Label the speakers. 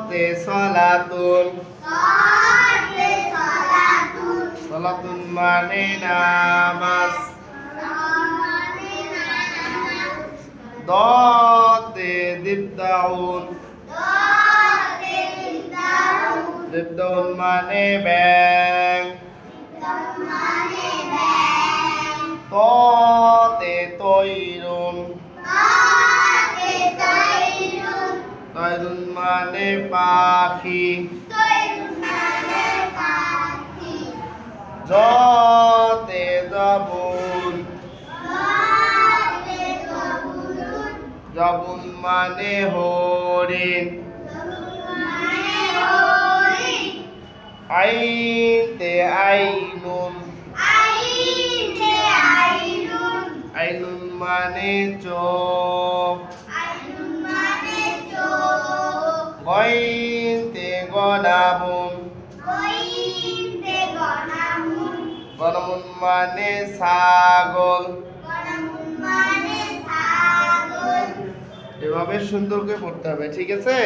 Speaker 1: তে সলাতুন সলাতুন মানে নামাজ তে দিবদাউন দিবদাউন মানে ব্যাং তে তৈরুন তৈরুন মানে পাখি তে জাবুন জাবুন মানে হরিণ তে আইনুন আইনুন মানে চোখ তে গনামুন গনামুন মানে ছাগল। এভাবে সুন্দর করে পড়তে হবে, ঠিক আছে।